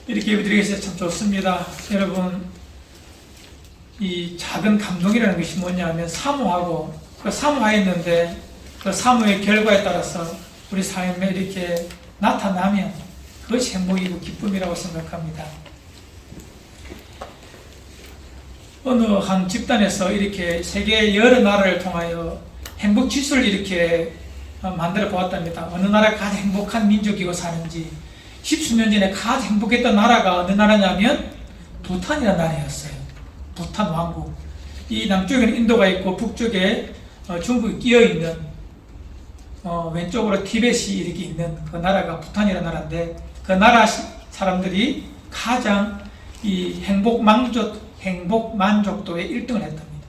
이렇게 예배드리겠어요. 참 좋습니다. 여러분, 이 작은 감동이라는 것이 뭐냐면 사모하고, 그 사모하였는데 그 사모의 결과에 따라서 우리 삶에 이렇게 나타나면 그것이 행복이고 기쁨이라고 생각합니다. 어느 한 집단에서 이렇게 세계 여러 나라를 통하여 행복 지수를 이렇게 만들어 보았답니다. 어느 나라가 가장 행복한 민족이고 사는지, 십수년 전에 가장 행복했던 나라가 어느 나라냐면 부탄이라는 나라였어요. 부탄 왕국. 이 남쪽에는 인도가 있고 북쪽에 중국이 끼어 있는 왼쪽으로 티벳이 이렇게 있는 그 나라가 부탄이라는 나라인데, 그 나라 사람들이 가장 이 행복 만족도에 1등을 했답니다.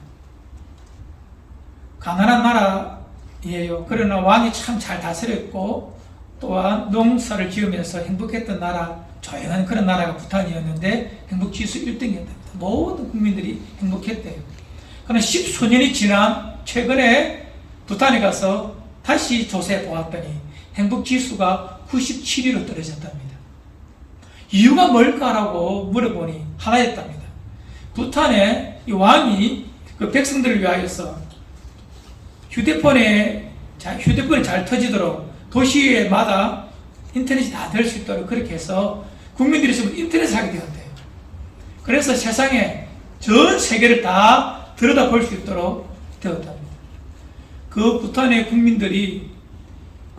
가난한 나라예요. 그러나 왕이 참 잘 다스렸고 또한 농사를 지으면서 행복했던 나라, 조용한 그런 나라가 부탄이었는데 행복지수 1등이었답니다. 모든 국민들이 행복했대요. 그러나 10수년이 지난 최근에 부탄에 가서 다시 조사해 보았더니 행복지수가 97위로 떨어졌답니다. 이유가 뭘까라고 물어보니 하나였답니다. 부탄의 이 왕이 그 백성들을 위하여서 휴대폰이 잘 터지도록 도시마다 인터넷이 다 될 수 있도록 그렇게 해서 국민들이 전부 인터넷을 하게 되었대요. 그래서 세상에 전 세계를 다 들여다볼 수 있도록 되었답니다. 그 부탄의 국민들이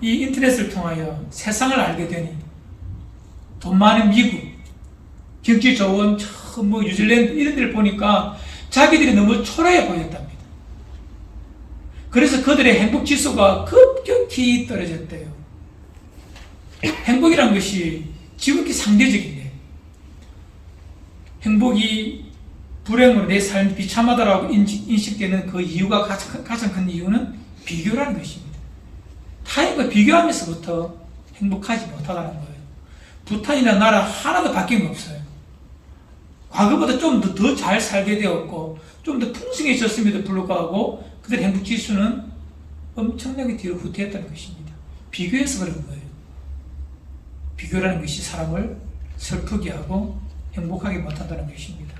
이 인터넷을 통하여 세상을 알게 되니 돈 많은 미국, 경치 좋은 뉴질랜드 이런 데를 보니까 자기들이 너무 초라해 보였답니다. 그래서 그들의 행복 지수가 급격히 떨어졌대요. 행복이란 것이 지극히 상대적인데, 행복이 불행으로 내 삶이 비참하다라고 인식되는 그 이유가 가장 큰 이유는 비교라는 것입니다. 타인과 비교하면서부터 행복하지 못하다는 거예요. 부탄이라는 나라 하나도 바뀐 거 없어요. 과거보다 좀 더 잘 살게 되었고 좀 더 풍성해졌음에도 불구하고 그들의 행복 지수는 엄청나게 뒤로 후퇴했다는 것입니다. 비교해서 그런 거예요. 비교라는 것이 사람을 슬프게 하고 행복하게 못한다는 것입니다.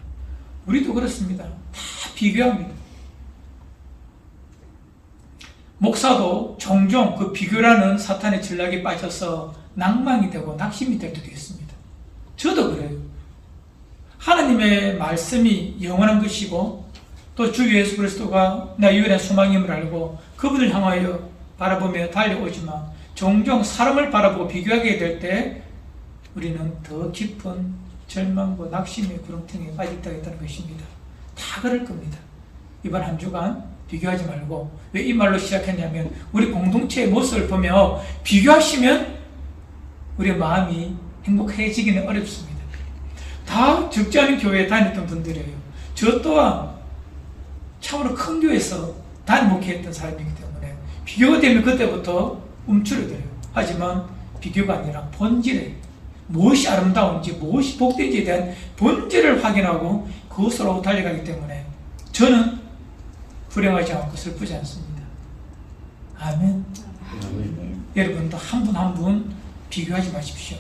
우리도 그렇습니다. 다 비교합니다. 목사도 종종 그 비교라는 사탄의 전략에 빠져서 낭망이 되고 낙심이 될 때도 있습니다. 저도 그래요. 하나님의 말씀이 영원한 것이고 또 주 예수 그리스도가 나 유일한 소망임을 알고 그분을 향하여 바라보며 달려오지만 종종 사람을 바라보고 비교하게 될 때 우리는 더 깊은 절망과 낙심의 구렁텅이에 빠지겠다는 것입니다. 다 그럴 겁니다. 이번 한 주간 비교하지 말고, 왜 이 말로 시작했냐면 우리 공동체의 모습을 보며 비교하시면 우리의 마음이 행복해지기는 어렵습니다. 다 적지 않은 교회에 다녔던 분들이에요. 저 또한 참으로 큰 교회에서 목회했던 사람이기 때문에 비교가 되면 그때부터 움츠러들어요. 하지만 비교가 아니라 본질에 무엇이 아름다운지 무엇이 복된지에 대한 본질을 확인하고 그것으로 달려가기 때문에 저는 불행하지 않고 슬프지 않습니다. 아멘. 여러분도 한 분 한 분 비교하지 마십시오.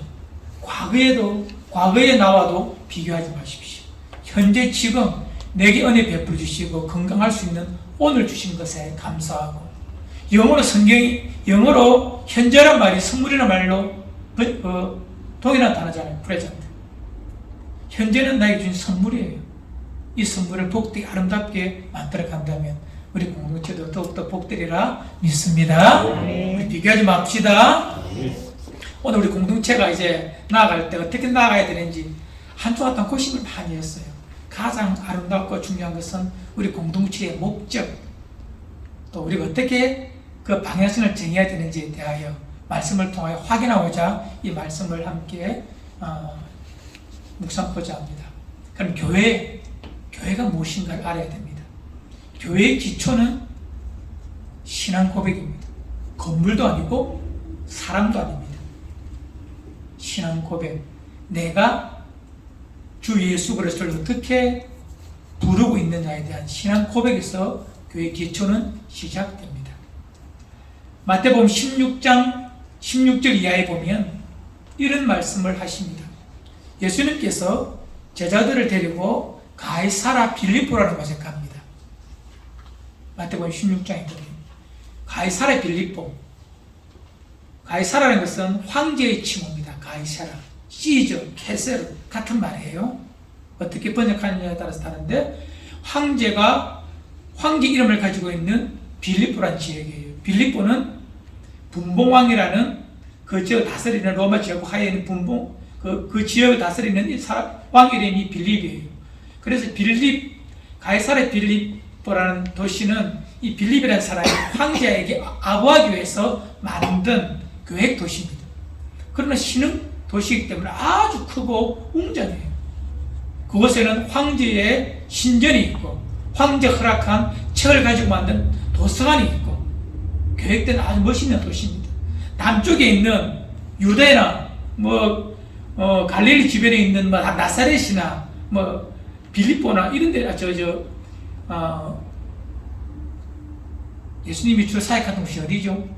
과거에 나와도 비교하지 마십시오. 현재 지금 내게 은혜 베풀어 주시고 건강할 수 있는 오늘 주신 것에 감사하고, 영어로 현재란 말이 선물이란 말로 동일한 단어잖아요. 프레젠트. 현재는 나에게 주신 선물이에요. 이 선물을 복되게 아름답게 만들어 간다면 우리 공동체도 더욱더 복되리라 믿습니다. 우리 비교하지 맙시다. 오늘 우리 공동체가 이제 나아갈 때 어떻게 나아가야 되는지 한 주간 동안 고심을 많이 했어요. 가장 아름답고 중요한 것은 우리 공동체의 목적, 또 우리가 어떻게 그 방향성을 정해야 되는지에 대하여 말씀을 통하여 확인하고자 이 말씀을 함께 묵상하고자 합니다. 그럼 교회가 무엇인가를 알아야 됩니다. 교회의 기초는 신앙 고백입니다. 건물도 아니고 사람도 아닙니다. 신앙 고백. 내가 주 예수 그리스도를 어떻게 부르고 있느냐에 대한 신앙 고백에서 교회의 기초는 시작됩니다. 마태복음 16장 16절 이하에 보면 이런 말씀을 하십니다. 예수님께서 제자들을 데리고 가이사라 빌립보라는 곳에 갑니다. 마태복음 16장에 보면 가이사라 빌립보. 가이사라는 것은 황제의 칭호입니다. 가이사라, 시저, 케세르 같은 말이에요. 어떻게 번역하느냐에 따라서 다른데 황제 이름을 가지고 있는 빌립보라는 지역이에요. 빌립보는 분봉왕이라는 그 지역을 다스리는 로마 제국 하에 있는 그 지역을 다스리는 왕 이름이 빌립이에요. 그래서 가이사라 빌립보라는 도시는 이 빌립이라는 사람이 황제에게 아부하기 위해서 만든 교획 도시입니다. 그러나 신흥 도시이기 때문에 아주 크고 웅장해요. 그곳에는 황제의 신전이 있고 황제 허락한 책을 가지고 만든 도서관이 있고 계획된 아주 멋있는 도시입니다. 남쪽에 있는 유대나 갈릴리 주변에 있는 나사렛이나 빌립보나 이런 데 예수님이 주로 사역한 곳이 어디죠?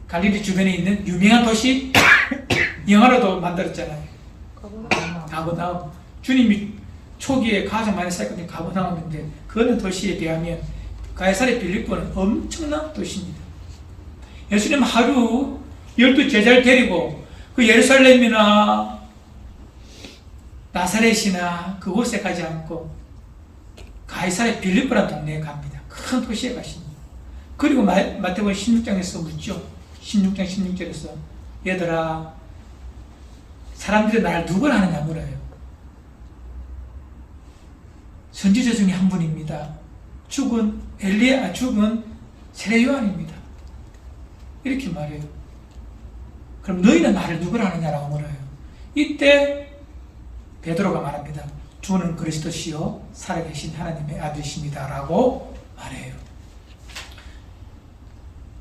갈릴리 주변에 있는 유명한 도시 영화로도 만들었잖아요. 가버나움. 주님이 초기에 가장 많이 사역한 가버나움인데 그런 도시에 비하면 가이사랴 빌립보는 엄청난 도시입니다. 예수님 하루 12제자를 데리고 그 예루살렘이나 나사렛이나 그곳에 가지 않고 가이사랴 빌립보라는 동네에 갑니다. 큰 도시에 가십니다. 그리고 마태복음 16장에서 묻죠. 16장 16절에서 얘들아 사람들이 나를 누구라 하느냐 물어요. 선지자 중에 한 분입니다. 죽은 세례 요한입니다. 이렇게 말해요. 그럼 너희는 나를 누구라 하느냐라고 물어요. 이때 베드로가 말합니다. 주는 그리스도시요 살아계신 하나님의 아들이십니다 라고 말해요.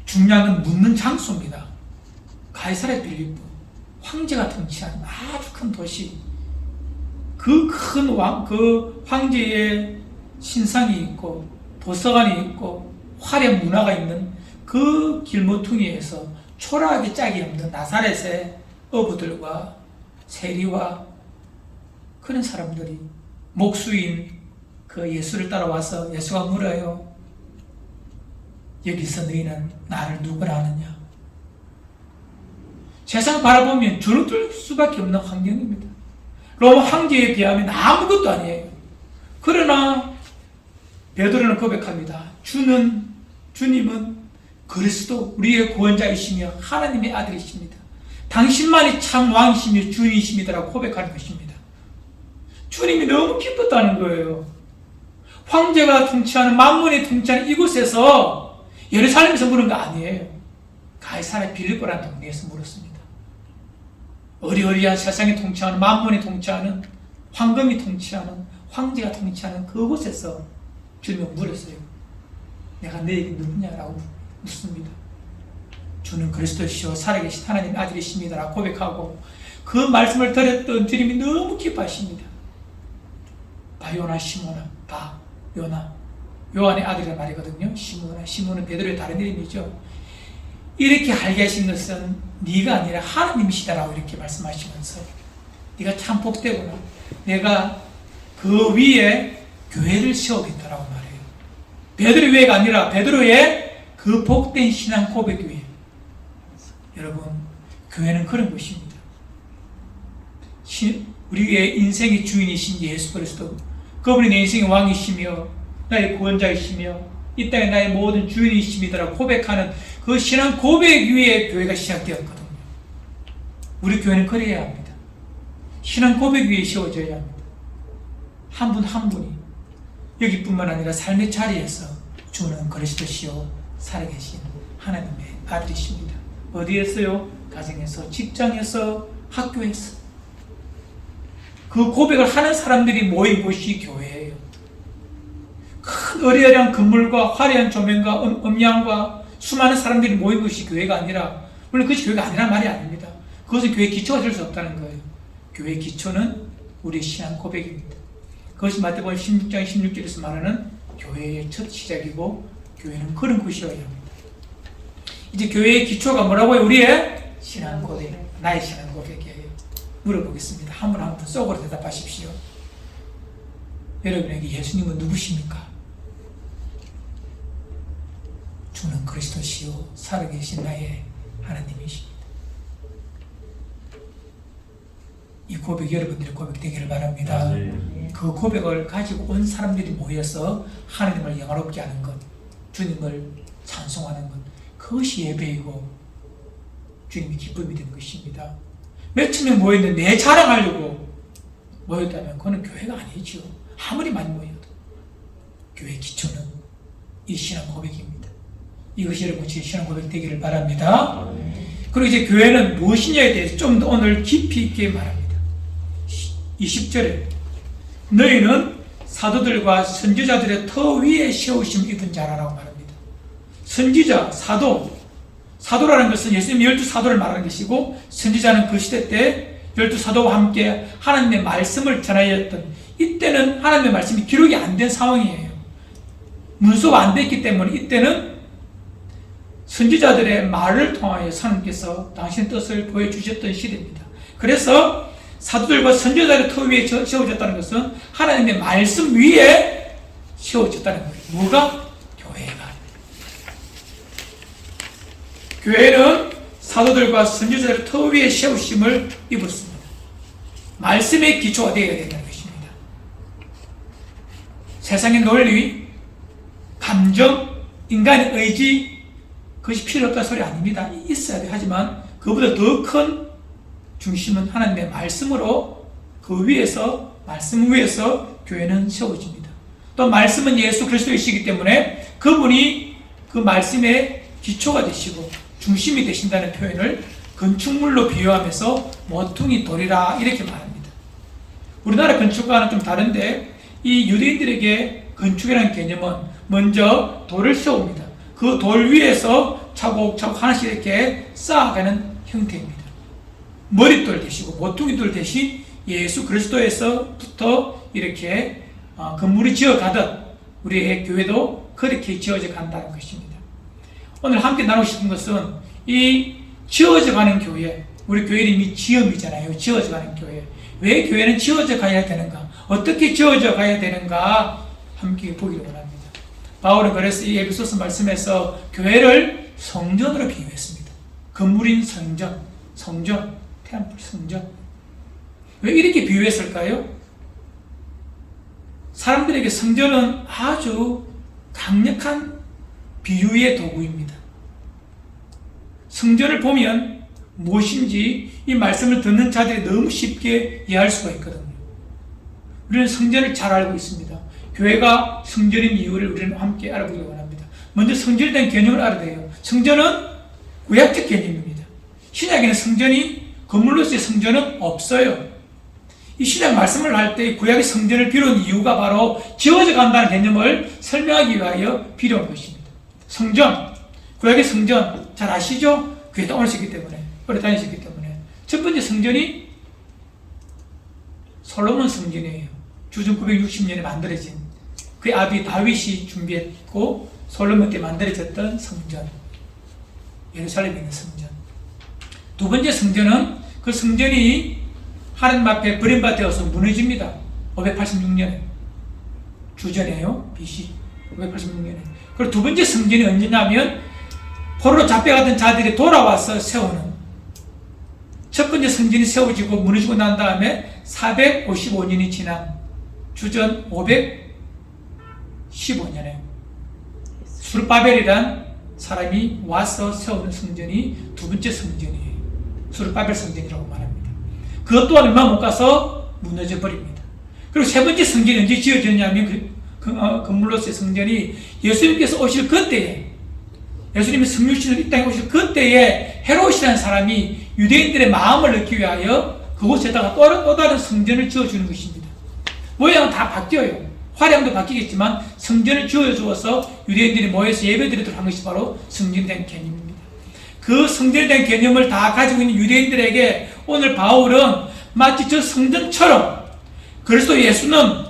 중요한 건 묻는 장소입니다. 가이사랴 빌립보, 황제가 통치하는 아주 큰 도시. 그 황제의 신상이 있고 도서관이 있고 화려한 문화가 있는 그 길모퉁이에서 초라하게 짝이 없는 나사렛의 어부들과 세리와 그런 사람들이 목수인 그 예수를 따라와서 예수가 물어요. 여기서 너희는 나를 누구라 하느냐? 세상 바라보면 주눅들 수밖에 없는 환경입니다. 로마 황제에 비하면 아무것도 아니에요. 그러나 베드로는 고백합니다. 주님은 그리스도 우리의 구원자이시며 하나님의 아들이십니다. 당신만이 참 왕이시며 주인이십니다라고 고백하는 것입니다. 주님이 너무 기뻤다는 거예요. 황제가 통치하는 만문이 통치하는 이곳에서 예루살렘에서 물은 거 아니에요. 가이사랴 빌립보라는 동네에서 물었습니다. 어리어리한 세상에 통치하는 만문이 통치하는 황금이 통치하는 황제가 통치하는 그곳에서 주님은 물었어요. 내가 너에게 누구냐라고 묻습니다. 주는 그리스도시요 살아계신 하나님의 아들이십니다 라고 고백하고 그 말씀을 들었던 주님이 너무 기뻐하십니다. 바요나 시모나 요나 요한의 아들이란 말이거든요. 시몬은 베드로의 다른 이름이죠. 이렇게 알게 하신 것은 네가 아니라 하나님이시다라고 이렇게 말씀하시면서 네가 참 복되구나. 내가 그 위에 교회를 세우겠다라고 말해요. 베드로 위에가 아니라 베드로의 그 복된 신앙 고백 위에. 여러분, 교회는 그런 것입니다. 우리의 인생의 주인이신 예수 그리스도, 그분이 내 인생의 왕이시며 나의 구원자이시며 이 땅에 나의 모든 주인이십니다라고 고백하는 그 신앙 고백 위에 교회가 시작되었거든요. 우리 교회는 그래야 합니다. 신앙 고백 위에 세워져야 합니다. 한 분 한 분이 여기뿐만 아니라 삶의 자리에서 주는 그리스도시요 살아계신 하나님의 아들이십니다. 어디에서요? 가정에서, 직장에서, 학교에서. 그 고백을 하는 사람들이 모인 곳이 교회예요. 큰 어리어리한 건물과 화려한 조명과 음향과 수많은 사람들이 모인 것이 교회가 아니라, 물론 그것이 교회가 아니란 말이 아닙니다. 그것은 교회의 기초가 될 수 없다는 거예요. 교회의 기초는 우리의 신앙 고백입니다. 그것이 마태복음 16장 16절에서 말하는 교회의 첫 시작이고, 교회는 그런 곳이어야 합니다. 이제 교회의 기초가 뭐라고요? 우리의 신앙 고백, 나의 신앙 고백이에요. 물어보겠습니다. 한 분 한 분 속으로 대답하십시오. 여러분에게 예수님은 누구십니까? 주는 그리스도시요 살아계신 나의 하나님이십니다. 이 고백 여러분들의 고백 되기를 바랍니다. 그 고백을 가지고 온 사람들이 모여서 하나님을 영화롭게 하는 것, 주님을 찬송하는 것, 그것이 예배이고 주님이 기쁨이 되는 것입니다. 몇천 명 모였는데 내 자랑하려고 모였다면 그건 교회가 아니죠. 아무리 많이 모여도 교회의 기초는 이 신앙 고백입니다. 이것이 여러분 제 신앙 고백 되기를 바랍니다. 그리고 이제 교회는 무엇이냐에 대해서 좀 더 오늘 깊이 있게 말합니다. 20절에 너희는 사도들과 선지자들의 터 위에 세우심 입은 자라라고 말합니다. 선지자, 사도라는 것은 예수님 12사도를 말하는 것이고, 선지자는 그 시대 때 12사도와 함께 하나님의 말씀을 전하였던, 이때는 하나님의 말씀이 기록이 안 된 상황이에요. 문서가 안 됐기 때문에 이때는 선지자들의 말을 통하여 하나님께서 당신의 뜻을 보여주셨던 시대입니다. 그래서 사도들과 선지자들의 터 위에 세워졌다는 것은 하나님의 말씀 위에 세워졌다는 거예요. 뭐가? 교회는 사도들과 선지자들의 터 위에 세우심을 입었습니다. 말씀의 기초가 되어야 된다는 것입니다. 세상의 논리, 감정, 인간의 의지, 그것이 필요 없다는 소리 아닙니다. 있어야 돼. 하지만 그보다 더 큰 중심은 하나님의 말씀으로 그 위에서, 말씀 위에서 교회는 세워집니다. 또 말씀은 예수 그리스도이시기 때문에 그분이 그 말씀의 기초가 되시고 중심이 되신다는 표현을 건축물로 비유하면서 모퉁이 돌이라 이렇게 말합니다. 우리나라 건축과는 좀 다른데 이 유대인들에게 건축이라는 개념은 먼저 돌을 세웁니다. 그 돌 위에서 차곡차곡 하나씩 이렇게 쌓아가는 형태입니다. 머릿돌 대시고 모퉁이돌 대신 예수 그리스도에서부터 이렇게 건물이 지어가듯 우리의 교회도 그렇게 지어져 간다는 것입니다. 오늘 함께 나누고 싶은 것은 이 지어져 가는 교회, 우리 교회 이름이 지음이잖아요. 지어져 가는 교회. 왜 교회는 지어져 가야 되는가? 어떻게 지어져 가야 되는가? 함께 보기를 원합니다. 바울은 그래서 이 에베소서 말씀에서 교회를 성전으로 비유했습니다. 건물인 성전, 템플 성전. 왜 이렇게 비유했을까요? 사람들에게 성전은 아주 강력한 비유의 도구입니다. 성전을 보면 무엇인지 이 말씀을 듣는 자들이 너무 쉽게 이해할 수가 있거든요. 우리는 성전을 잘 알고 있습니다. 교회가 성전인 이유를 우리는 함께 알아보기 원합니다. 먼저 성전에 대한 개념을 알아야 돼요. 성전은 구약적 개념입니다. 신약에는 성전이, 건물로서의 성전은 없어요. 이 신약 말씀을 할 때 구약의 성전을 비운 이유가 바로 지어져 간다는 개념을 설명하기 위하여 필요한 것입니다. 성전, 구약의 성전 잘 아시죠? 교회 오르셨기 때문에, 오래 다니셨기 때문에. 첫 번째 성전이 솔로몬 성전이에요. 주전 960년에 만들어진, 그의 아비 다윗이 준비했고 솔로몬 때 만들어졌던 성전, 예루살렘에 있는 성전. 두 번째 성전은 그 성전이 하나님 앞에 버림받아서 무너집니다. 586년에 주전이에요. BC 586년에. 그리고 두 번째 성전이 언제냐면 포로로 잡혀가던 자들이 돌아와서 세우는, 첫 번째 성전이 세워지고 무너지고 난 다음에 455년이 지난 주전 515년에 수르바벨이란 사람이 와서 세우는 성전이 두 번째 성전이에요. 수르바벨 성전이라고 말합니다. 그것 또한 얼마 못 가서 무너져 버립니다. 그리고 세 번째 성전이 언제 지어졌냐면 건물로서의 성전이 예수님께서 오실 그때에, 예수님이 성육신으로 이 땅에 오실 그때에 헤롯이라는 사람이 유대인들의 마음을 얻기 위하여 그곳에다가 또 다른 성전을 지어주는 것입니다. 모양은 다 바뀌어요. 화려함도 바뀌겠지만 성전을 지어주어서 유대인들이 모여서 예배드리도록 한 것이 바로 성전에 대한 개념입니다. 그 성전에 대한 개념을 다 가지고 있는 유대인들에게 오늘 바울은 마치 저 성전처럼 그리스도 예수는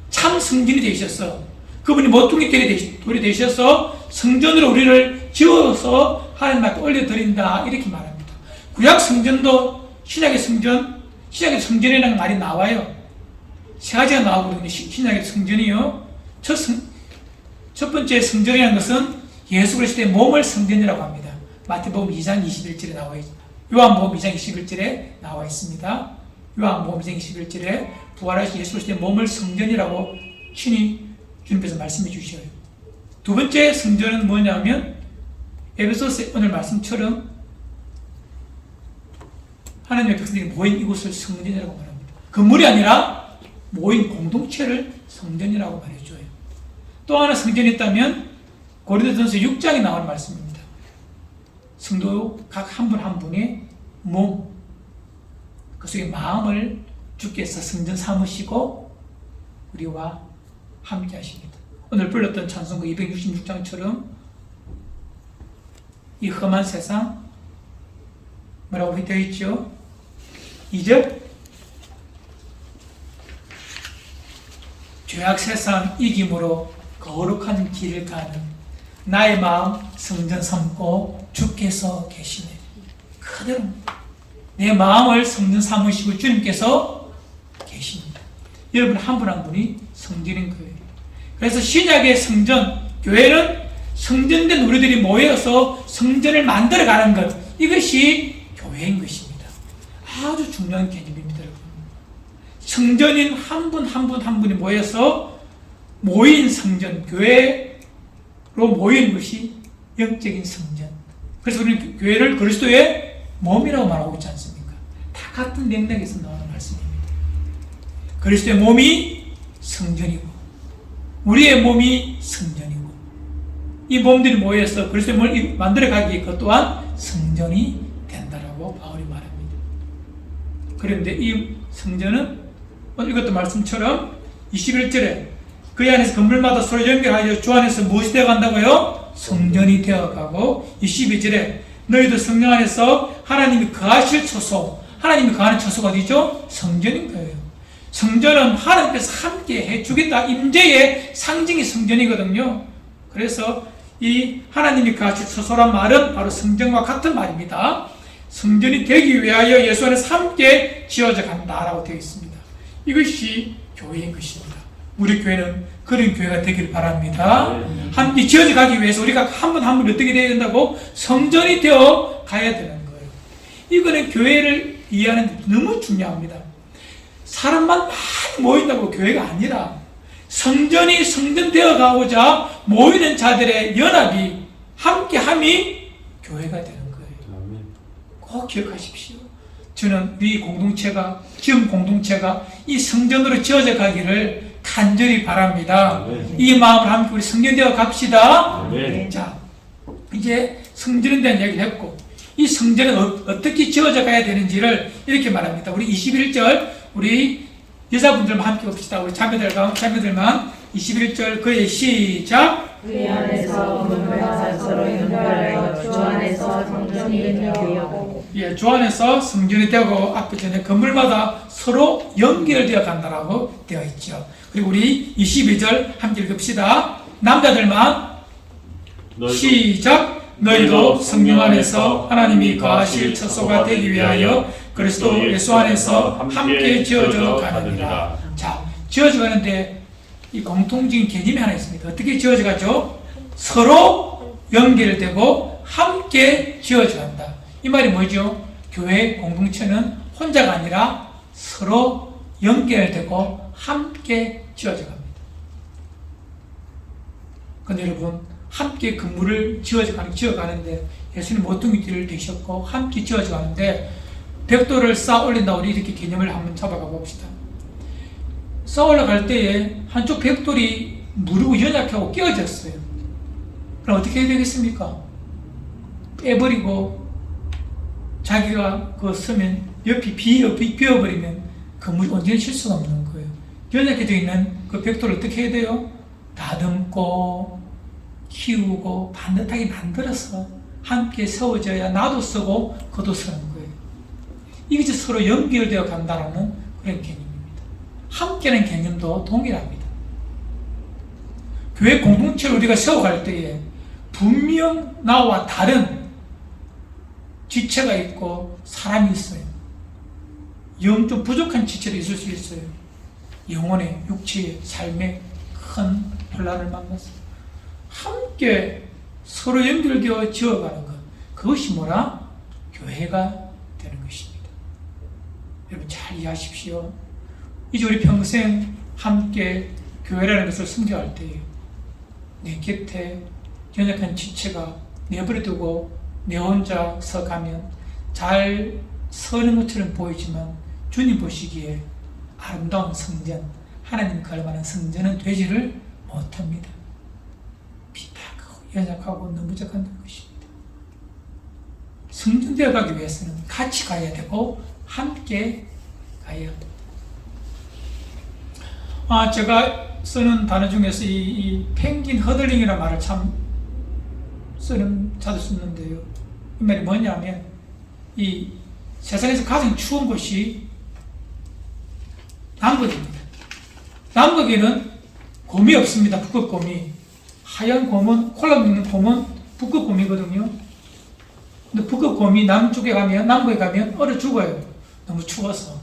참 성전이 되셔서, 그분이 모퉁이 돌이 되셔서 성전으로 우리를 지어서 하나님 앞에 올려드린다, 이렇게 말합니다. 구약 성전도 신약의 성전, 신약에 성전이라는 말이 나와요. 세 가지가 나오거든요. 신약의 성전이요. 첫 번째 성전이라는 것은 예수 그리스도의 몸을 성전이라고 합니다. 마태복음 2장 21절에 나와 있습니다. 요한복음 2장 21절에 나와 있습니다. 요한복음 2장 21절에 부활하신 예수 그리스도의 몸을 성전이라고 친히 주님께서 말씀해 주셔요. 두 번째 성전은 뭐냐면 에베소서 오늘 말씀처럼 하나님의 백성들이 모인 이곳을 성전이라고 말합니다. 건물이 아니라 모인 공동체를 성전이라고 말해줘요. 또 하나 성전이 있다면 고린도전서 6장에 나오는 말씀입니다. 성도 각 한 분 한 분의 몸, 그 속에 마음을 주께서 성전 삼으시고 우리와 함께 하십니다. 오늘 불렀던 찬송가 266장처럼 이 험한 세상 뭐라고 되어 있죠? 2절 죄악 세상 이김으로 거룩한 길을 가는 나의 마음 성전 삼고 주께서 계시네. 그대로 내 마음을 성전 삼으시고 주님께서 계십니다. 여러분 한 분 한 분이 성전인 거예요. 그래서 신약의 성전, 교회는 성전된 우리들이 모여서 성전을 만들어가는 것, 이것이 교회인 것입니다. 아주 중요한 개념입니다, 여러분. 성전인 한 분 한 분 한 분이 모여서 모인 성전, 교회로 모인 것이 영적인 성전. 그래서 우리는 교회를 그리스도의 몸이라고 말하고 있지 않습니까? 다 같은 맥락에서 나오는 말씀입니다. 그리스도의 몸이 성전이고 우리의 몸이 성전이고 이 몸들이 모여서 그리스도의 몸을 만들어가기에 그 또한 성전이 된다라고 바울이 말합니다. 그런데 이 성전은 이것도 말씀처럼 21절에 그 안에서 건물마다 서로 연결하여 주 안에서 무엇이 되어간다고요? 성전이 되어가고 22절에 너희도 성령 안에서 하나님이 거하실 처소, 하나님이 거하는 처소가 어디죠? 성전인 거예요. 성전은 하나님께서 함께 해주겠다 임재의 상징이 성전이거든요. 그래서 이 하나님이 거하실 처소란 말은 바로 성전과 같은 말입니다. 성전이 되기 위하여 예수 안에서 함께 지어져 간다라고 되어 있습니다. 이것이 교회인 것입니다. 우리 교회는 그런 교회가 되길 바랍니다. 함께 지어져 가기 위해서 우리가 한 분 한 분 어떻게 되어야 된다고? 성전이 되어 가야 되는 거예요. 이거는 교회를 이해하는 데 너무 중요합니다. 사람만 많이 모인다고 교회가 아니라 성전이 성전되어 가고자 모이는 자들의 연합이 함께함이 교회가 되는 거예요. 꼭 기억하십시오. 저는 우리 공동체가, 지금 공동체가 이 성전으로 지어져 가기를 간절히 바랍니다. 이 마음을 함께 우리 성전되어 갑시다. 자, 이제 성전에 대한 이야기를 했고 이 성전은 어떻게 지어져 가야 되는지를 이렇게 말합니다. 우리 21절 우리 여자분들만 함께 봅시다. 우리 자매들만 21절 그의 시작. 그 안에서 건물마다 서로 연결하여 주 안에서 성전이 되고 예, 주 안에서 성전이 되고 앞에 전에 건물마다 서로 연결되어 간다라고 되어 있죠. 그리고 우리 22절 함께 읽읍시다. 남자들만 시작. 너희도 성령 안에서 하나님이 거하실 처소가 되기 위하여 그리스도 예수 안에서 함께 지어져 가느니라. 자, 지어져 가는데 이 공통적인 개념이 하나 있습니다. 어떻게 지어져 가죠? 서로 연결되고 함께 지어져 간다. 이 말이 뭐죠? 교회 공동체는 혼자가 아니라 서로 연결되고 함께 지어져 갑니다. 그런데 여러분, 함께 건물을 지어가는데 예수님 모퉁이들을 되셨고 함께 지어져 가는데 벽돌을 쌓아 올린다. 우리 이렇게 개념을 한번 잡아가 봅시다. 쌓아 올라갈 때에 한쪽 벽돌이 무르고 연약하고 끼어졌어요. 그럼 어떻게 해야 되겠습니까? 빼버리고 자기가 그 서면 옆이 비어버리면 건물이 온전히 칠 수가 없는 거예요. 연약해져 있는 그 벽돌을 어떻게 해야 돼요? 다듬고 키우고 반듯하게 만들어서 함께 세워져야 나도 쓰고 그도 쓰는 거예요. 이게 서로 연결되어 간다는 그런 개념입니다. 함께라는 개념도 동일합니다. 교회 공동체를 우리가 세워갈 때에 분명 나와 다른 지체가 있고 사람이 있어요. 영적 부족한 지체도 있을 수 있어요. 영혼의, 육체의, 삶의 큰 혼란을 만나서 함께 서로 연결되어 지어가는 것, 그것이 뭐라? 교회가 되는 것입니다. 여러분 잘 이해하십시오. 이제 우리 평생 함께 교회라는 것을 섬겨할 때에 내 곁에 연약한 지체가 내버려두고 내 혼자 서가면 잘 서는 것처럼 보이지만 주님 보시기에 아름다운 성전, 하나님 걸만한 성전은 되지를 못합니다. 비탁하고 연약하고 너무적한 것입니다. 성전 되어 가기 위해서는 같이 가야 되고 함께 가야 합니다. 제가 쓰는 단어 중에서 이 펭귄 허들링이라는 말을 참 자주 쓰는데요. 이 말이 뭐냐면 이 세상에서 가장 추운 곳이 남극입니다. 남극에는 곰이 없습니다. 북극곰이. 하얀 곰은, 콜라 먹는 곰은 북극곰이거든요. 근데 북극곰이 남쪽에 가면, 남극에 가면 얼어 죽어요. 너무 추워서.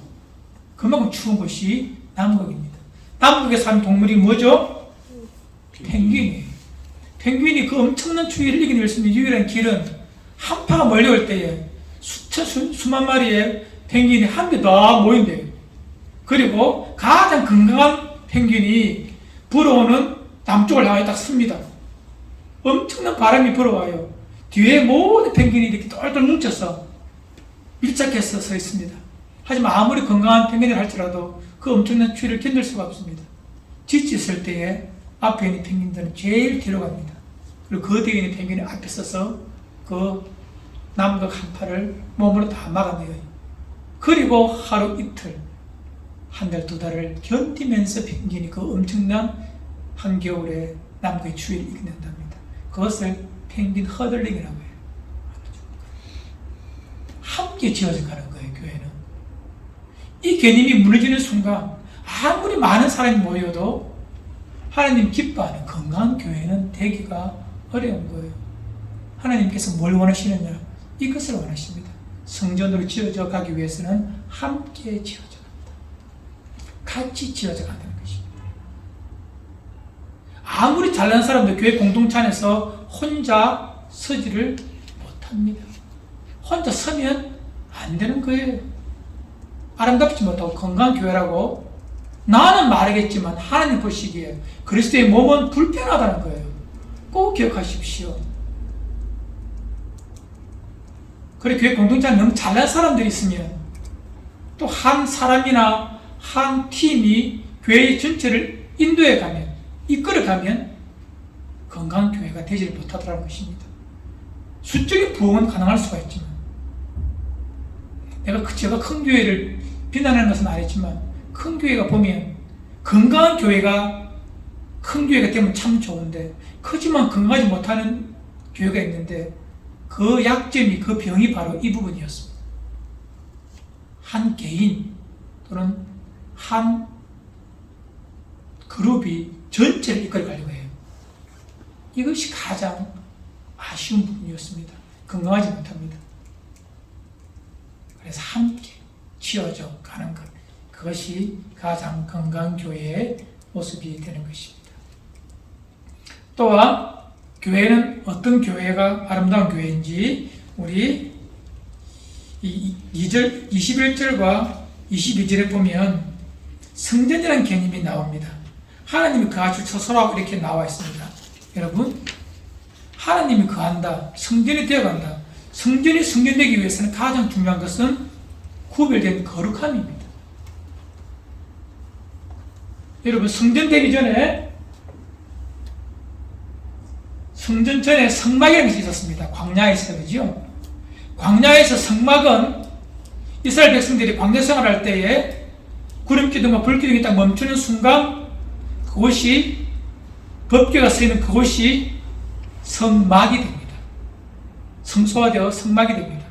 그만큼 추운 곳이 남극입니다. 남극에 사는 동물이 뭐죠? 펭귄이에요. 펭귄이 그 엄청난 추위를 이겨낼 수 있는 유일한 길은 한파가 몰려올 때에 수만 마리의 펭귄이 함께 다 모인대요. 그리고 가장 건강한 펭귄이 불어오는 남쪽을 향해 딱 섭니다. 엄청난 바람이 불어와요. 뒤에 모든 펭귄이 이렇게 똘똘 뭉쳐서 밀착해서 서 있습니다. 하지만 아무리 건강한 펭귄을 할지라도 그 엄청난 추위를 견딜 수가 없습니다. 지쳤을 때에 앞에 있는 펭귄들은 제일 뒤로 갑니다. 그리고 그 뒤에 있는 펭귄이 앞에 서서 그 남극 한파를 몸으로 다 막아내요. 그리고 하루 이틀, 한 달, 두 달을 견디면서 펭귄이 그 엄청난 한겨울에 남극의 추위를 이겨낸답니다. 그것을 펭귄 허들링이라고 해요. 함께 지어져 가는 거예요, 교회는. 이 개념이 무너지는 순간 아무리 많은 사람이 모여도 하나님 기뻐하는 건강한 교회는 되기가 어려운 거예요. 하나님께서 뭘 원하시느냐? 이것을 원하십니다. 성전으로 지어져 가기 위해서는 함께 지어져 갑니다. 같이 지어져 간다는 것입니다. 아무리 잘난 사람도 교회 공동체 안에서 혼자 서지를 못합니다. 혼자 서면 안 되는 거예요. 아름답지 못하고 건강한 교회라고 나는 말하겠지만 하나님 보시기에 그리스도의 몸은 불편하다는 거예요. 꼭 기억하십시오. 그래 교회 공동체에 너무 잘난 사람들이 있으면 또 한 사람이나 한 팀이 교회 전체를 인도해 가면, 이끌어 가면 건강한 교회가 되지 못하더라는 것입니다. 수적인 부흥은 가능할 수가 있지만 제가 큰 교회를 비난하는 것은 아니지만 큰 교회가 보면 건강한 교회가 큰 교회가 되면 참 좋은데 크지만 건강하지 못하는 교회가 있는데 그 약점이, 그 병이 바로 이 부분이었습니다. 한 개인 또는 한 그룹이 전체를 이끌어가려고 해요. 이것이 가장 아쉬운 부분이었습니다. 건강하지 못합니다. 그래서 함께 지어져 가는 것, 그것이 가장 건강한 교회의 모습이 되는 것입니다. 또한 교회는 어떤 교회가 아름다운 교회인지 우리 21절과 22절에 보면 성전이라는 개념이 나옵니다. 하나님이 거하실 처소라고 이렇게 나와 있습니다. 여러분, 하나님이 거한다, 성전이 되어간다. 성전이 성전되기 위해서는 가장 중요한 것은 구별된 거룩함입니다. 여러분, 성전 되기 전에 성전 전에 성막이라는 것이 있었습니다. 광야에서 그러죠. 광야에서 성막은 이스라엘 백성들이 광야 생활할 때에 구름기둥과 불기둥이 딱 멈추는 순간 그곳이 법궤가 쓰이는 그곳이 성막이 됩니다. 성소화되어 성막이 됩니다.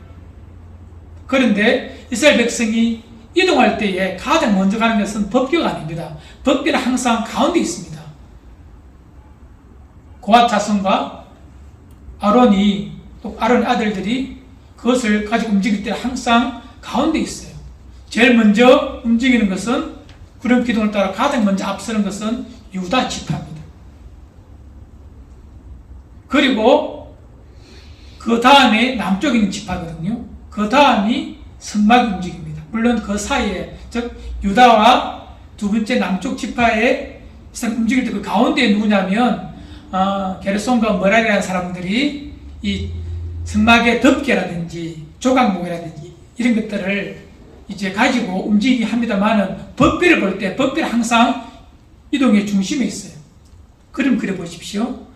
그런데 이스라엘 백성이 이동할 때에 가장 먼저 가는 것은 법궤가 아닙니다. 법궤는 항상 가운데 있습니다. 고핫 자손과 아론의 아들들이 그것을 가지고 움직일 때 항상 가운데 있어요. 제일 먼저 움직이는 것은 구름 기둥을 따라 가장 먼저 앞서는 것은 유다 지파입니다. 그리고 그 다음에 남쪽에 있는 지파거든요. 그 다음이 선막이 움직입니다. 물론 그 사이에, 즉 유다와 두 번째 남쪽 지파의 움직일 때 그 가운데에 누구냐면 게르손과 머라리라는 사람들이 이 성막의 덮개라든지 조각목이라든지 이런 것들을 이제 가지고 움직이긴 합니다만은 법비를 볼 때 법비는 항상 이동의 중심에 있어요. 그림 그려보십시오.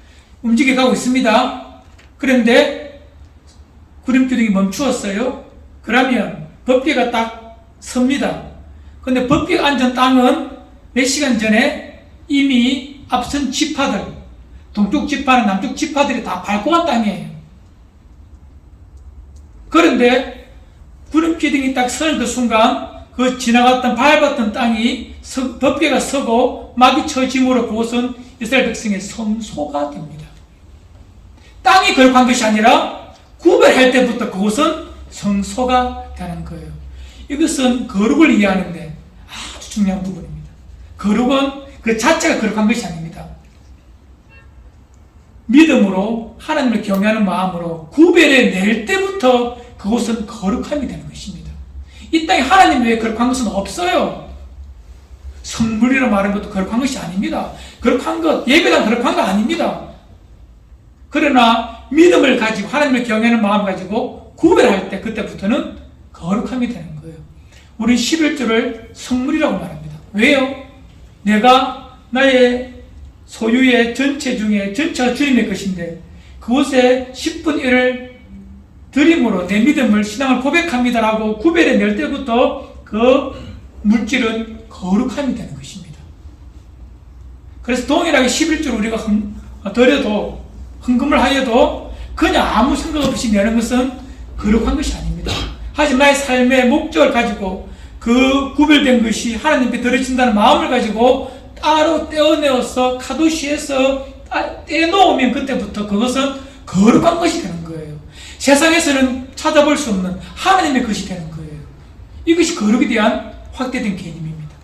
움직여 가고 있습니다. 그런데 구름 기둥이 멈추었어요. 그러면 법비가 딱 섭니다. 근데 법비가 앉은 땅은 몇 시간 전에 이미 앞선 지파들, 동쪽 지파는 남쪽 지파들이 다 밟고 간 땅이에요. 그런데 구름 기둥이 딱 서는 그 순간 그 지나갔던 밟았던 땅이 덮개가 서고 막이 쳐짐으로 그곳은 이스라엘 백성의 성소가 됩니다. 땅이 거룩한 것이 아니라 구별할 때부터 그곳은 성소가 되는 거예요. 이것은 거룩을 이해하는데 아주 중요한 부분입니다. 거룩은 그 자체가 거룩한 것이 아닙니다. 믿음으로 하나님을 경외하는 마음으로 구별해 낼 때부터 그곳은 거룩함이 되는 것입니다. 이 땅에 하나님 외에 거룩한 것은 없어요. 성물이라 말하는 것도 거룩한 것이 아닙니다. 거룩한 것, 예배당 거룩한 거 아닙니다. 그러나 믿음을 가지고 하나님을 경외하는 마음을 가지고 구별할 때 그때부터는 거룩함이 되는 거예요. 우리 11조를 성물이라고 말합니다. 왜요? 내가 나의 소유의 전체 중에 전체가 주님의 것인데 그곳에 10분 1을 드림으로 내 믿음을 신앙을 고백합니다라고 구별해 낼 때부터 그 물질은 거룩함이 되는 것입니다. 그래서 동일하게 11조를 우리가 드려도 헌금을 하여도 그냥 아무 생각 없이 내는 것은 거룩한 것이 아닙니다. 하지만 나의 삶의 목적을 가지고 그 구별된 것이 하나님께 드려진다는 마음을 가지고 따로 떼어내어서 카도시에서 떼놓으면 그때부터 그것은 거룩한 것이 되는 거예요. 세상에서는 찾아볼 수 없는 하나님의 것이 되는 거예요. 이것이 거룩에 대한 확대된 개념입니다.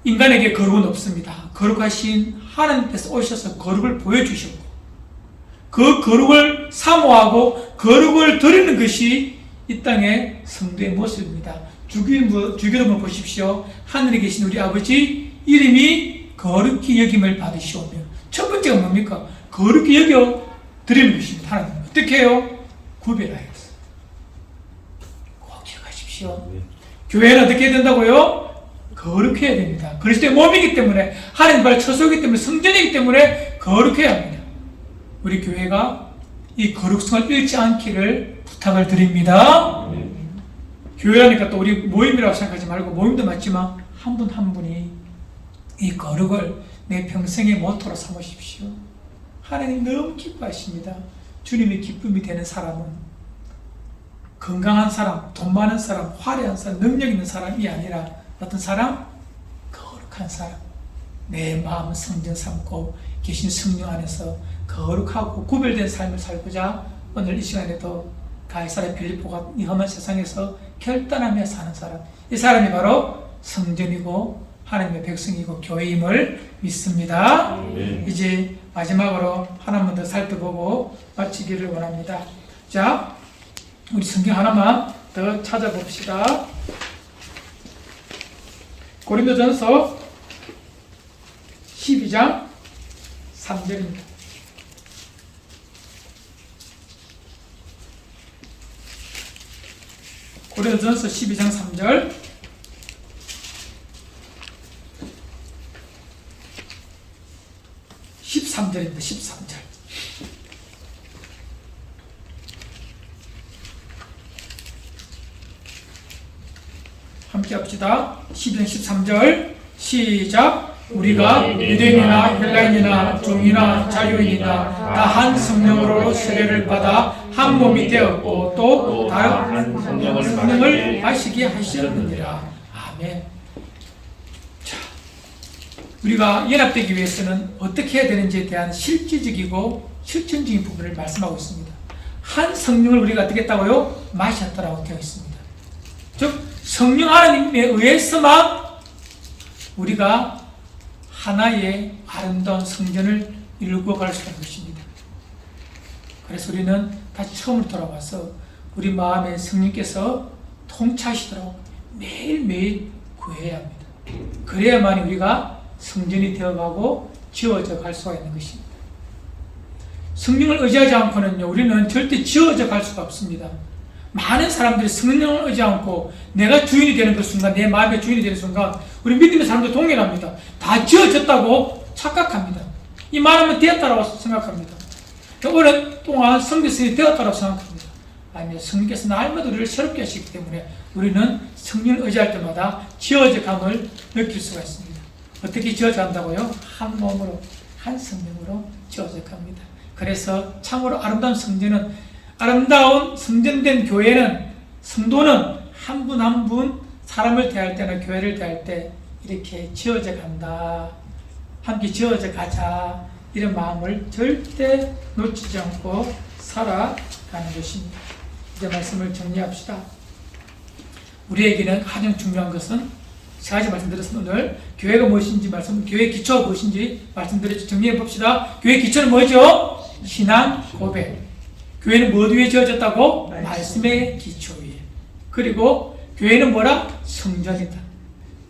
인간에게 거룩은 없습니다. 거룩하신 하나님께서 오셔서 거룩을 보여주셨고 그 거룩을 사모하고 거룩을 드리는 것이 이 땅의 성도의 모습입니다. 주기도문 보십시오. 하늘에 계신 우리 아버지 이름이 거룩히 여김을 받으시오며 첫 번째가 뭡니까? 거룩히 여겨 드리는 것입니다. 하나님 어떻게 해요? 구별하여서 꼭 기억하십시오. 교회는 어떻게 해야 된다고요? 거룩해야 됩니다. 그리스도의 몸이기 때문에 하나님 발 처소이기 때문에 성전이기 때문에 거룩해야 합니다. 우리 교회가 이 거룩성을 잃지 않기를 부탁을 드립니다. 교회라니까 또 우리 모임이라고 생각하지 말고 모임도 맞지만 한 분 한 분이 이 거룩을 내 평생의 모토로 삼으십시오. 하나님 너무 기뻐하십니다. 주님의 기쁨이 되는 사람은 건강한 사람, 돈 많은 사람, 화려한 사람, 능력 있는 사람이 아니라 어떤 사람? 거룩한 사람. 내 마음을 성전 삼고 계신 성령 안에서 거룩하고 구별된 삶을 살고자 오늘 이 시간에도 가이사랴 빌립보가 이 험한 세상에서 결단하며 사는 사람, 이 사람이 바로 성전이고 하나님의 백성이고 교회임을 믿습니다. 이제 마지막으로 하나만 더 살펴보고 마치기를 원합니다. 자, 우리 성경 하나만 더 찾아봅시다. 고린도전서 12장 3절입니다. 고린도전서 12장 3절 (13절입니다) 13절 함께 합시다. 12장 13절 시작. 우리가 유대인이나 헬라인이나 종이나 자유인이나 다 한 성령으로 세례를 받아 한 몸이 되었고 또 다른 성령을 마시게 하시느니라. 아멘. 자, 우리가 연합되기 위해서는 어떻게 해야 되는지에 대한 실질적이고 실천적인 부분을 말씀하고 있습니다. 한 성령을 우리가 어떻게 했다고요? 마셨다라고 되어 있습니다. 즉 성령 하나님에 의해서만 우리가 하나의 아름다운 성전을 이루고 갈 수 있는 것입니다. 그래서 우리는 다시 처음으로 돌아와서 우리 마음에 성령께서 통치하시도록 매일매일 구해야 합니다. 그래야만 우리가 성전이 되어가고 지어져 갈 수가 있는 것입니다. 성령을 의지하지 않고는요, 우리는 절대 지어져 갈 수가 없습니다. 많은 사람들이 성령을 의지 않고 내가 주인이 되는 그 순간, 내 마음의 주인이 되는 순간, 우리 믿음의 사람도 동일합니다. 다 지어졌다고 착각합니다. 이 말하면 되었다라고 생각합니다. 오랫동안 성교성이 되었다라고 생각합니다. 아니요, 성령께서 날마다 우리를 새롭게 하시기 때문에 우리는 성령을 의지할 때마다 지어져 감을 느낄 수가 있습니다. 어떻게 지어져 간다고요? 한 몸으로, 한 성령으로 지어져 갑니다. 그래서 참으로 아름다운 성전은, 아름다운 성전된 교회는, 성도는 한 분 한 분 사람을 대할 때나 교회를 대할 때 이렇게 지어져 간다, 함께 지어져 가자, 이런 마음을 절대 놓치지 않고 살아가는 것입니다. 이제 말씀을 정리합시다. 우리에게는 가장 중요한 것은 세 가지 말씀드렸습니다. 오늘 교회가 무엇인지 교회 기초가 무엇인지 말씀드렸죠. 정리해 봅시다. 교회 기초는 뭐죠? 신앙 고백. 교회는 뭐 위에 지어졌다고? 말씀의 기초 위에. 그리고 교회는 뭐라? 성전이다.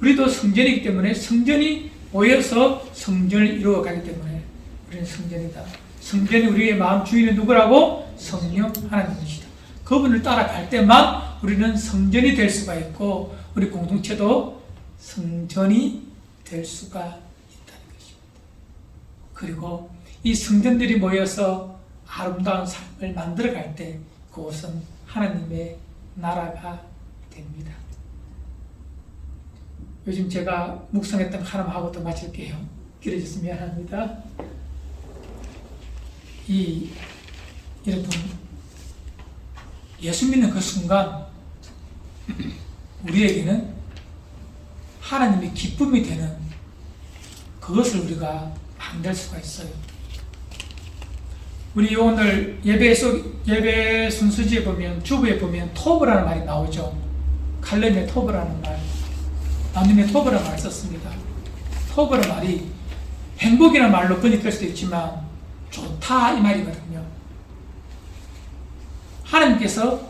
우리도 성전이기 때문에 성전이 모여서 성전을 이루어가기 때문에 우리는 성전이다. 성전이 우리의 마음 주인은 누구라고? 성령 하나님이시다. 그분을 따라갈 때만 우리는 성전이 될 수가 있고 우리 공동체도 성전이 될 수가 있다는 것입니다. 그리고 이 성전들이 모여서 아름다운 삶을 만들어갈 때 그것은 하나님의 나라가 됩니다. 요즘 제가 묵상했던 하나님하고 또 마칠게요. 길어져서 미안합니다. 여러분, 예수 믿는 그 순간 우리에게는 하나님의 기쁨이 되는 그것을 우리가 만들 수가 있어요. 우리 오늘 예배 순서지에 보면, 주부에 보면 토브라는 말이 나오죠. 칼렘의 토브라는 말, 나눔의 토브라는 말을 썼습니다. 토브라는 말이 행복이라는 말로 번역될 수도 있지만 좋다 이 말이거든요. 하나님께서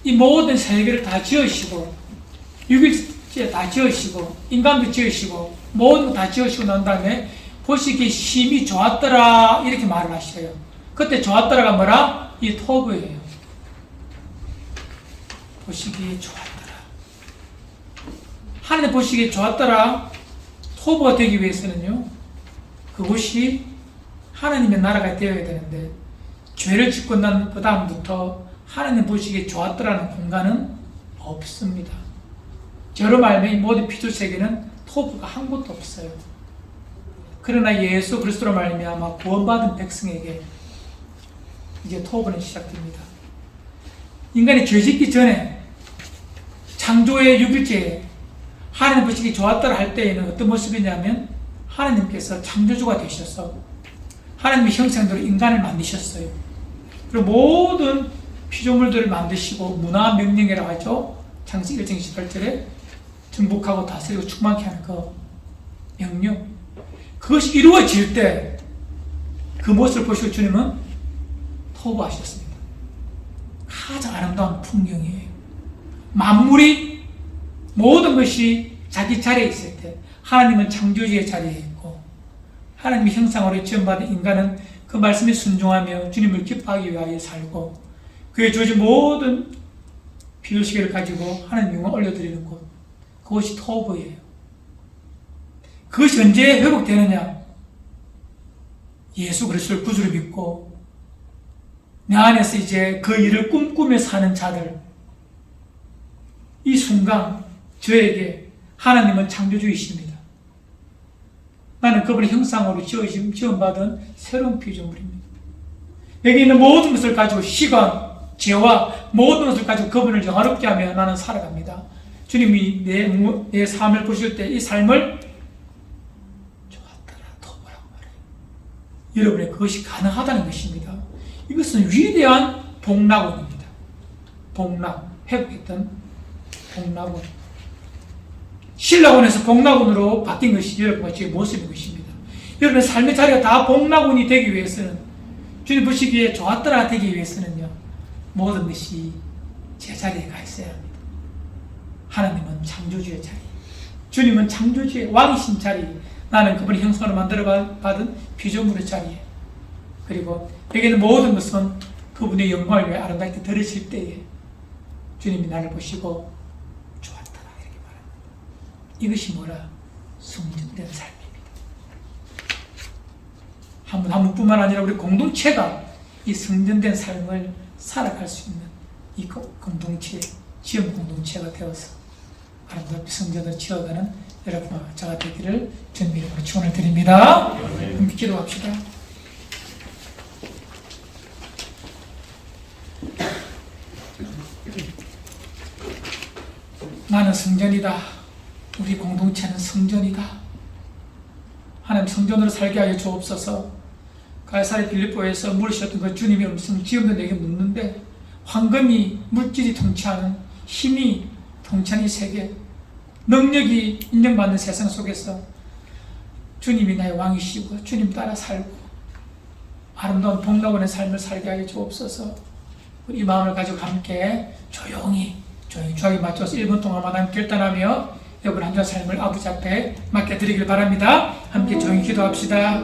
이 모든 세계를 다 지으시고 6일째 다 지으시고 인간도 지으시고 모든 거 다 지으시고 난 다음에 보시기에 심히 좋았더라 이렇게 말을 하시래요. 그때 좋았더라가 뭐라? 이 토브예요. 보시기에 좋았더라. 하나님 보시기에 좋았더라. 토브가 되기 위해서는요, 그곳이 하나님의 나라가 되어야 되는데 죄를 짓고 난 그 다음부터 하나님 보시기에 좋았더라는 공간은 없습니다. 저로 말하면 이 모든 피조 세계는 토브가 한 곳도 없어요. 그러나 예수 그리스도로 말미암아 구원받은 백성에게 이제 토브는 시작됩니다. 인간이 죄짓기 전에 창조의 6일째에 하나님 보시기 좋았더라 할 때에는 어떤 모습이냐면 하나님께서 창조주가 되셔서 하나님의 형상대로 인간을 만드셨어요. 그리고 모든 피조물들을 만드시고 문화 명령이라고 하죠. 창세기 1장 28절에 정복하고 다스리고 충만케 하는 그 명령, 그것이 이루어질 때 그 모습을 보시고 주님은 토부하셨습니다. 가장 아름다운 풍경이에요. 만물이 모든 것이 자기 자리에 있을 때 하나님은 창조주의 자리에 있고 하나님의 형상으로 지음받은 인간은 그 말씀에 순종하며 주님을 기뻐하기 위하여 살고 그의 주어진 모든 비유시계를 가지고 하나님 영광 올려드리는 곳, 그것이 토브예요. 그것이 언제 회복되느냐? 예수 그리스도를 구주로 믿고 내 안에서 이제 그 일을 꿈꾸며 사는 자들, 이 순간 저에게 하나님은 창조주이십니다. 나는 그분의 형상으로 지음받은 새로운 피조물입니다. 여기 있는 모든 것을 가지고 시간, 죄와 모든 것을 가지고 그분을 영화롭게 하며 나는 살아갑니다. 주님이 내 삶을 보실 때 이 삶을 좋았더라, 토브라고 말해요. 여러분의 그것이 가능하다는 것입니다. 이것은 위대한 복락원입니다. 회복했던 복락원. 신라원에서 복락원으로 바뀐 것이 여러분과 지금 모습인 것입니다. 여러분의 삶의 자리가 다 복락원이 되기 위해서는, 주님 보시기에 좋았더라 되기 위해서는요, 모든 것이 제자리에 가 있어야 합니다. 하나님은 창조주의 자리, 주님은 창조주의 왕이신 자리, 나는 그분의 형상으로 만들어 받은 피조물의 자리에, 그리고 여기는 모든 것은 그분의 영광을 위해 아름답게 드러질 때에 주님이 나를 보시고 좋았더라 이렇게 말합니다. 이것이 뭐라? 성전된 삶입니다. 한 분뿐만 아니라 우리 공동체가 이 성전된 삶을 살아갈 수 있는 이 공동체, 지역 공동체가 되어서 아름답게 성전을 지어가는 여러분과 저가 되기를 주님 이름으로 축원을 드립니다. 함께 기도합시다. 나는 성전이다. 우리 공동체는 성전이다. 하나님, 성전으로 살게 하여 주옵소서. 가이사랴 빌립보에서 물으셨던 그 주님의 음성 지금도 내게 묻는데, 황금이, 물질이 통치하는, 힘이 통치하는 이 세계, 능력이 인정받는 세상 속에서 주님이 나의 왕이시고 주님 따라 살고 아름다운 복락원의 삶을 살게 하여 주옵소서. 우리 이 마음을 가지고 함께 조용히 주하게 맞춰서 1분 동안만 함께 결단하며 여러분 한 주한 삶을 아버지 앞에 맡겨드리길 바랍니다. 함께 조용히 기도합시다.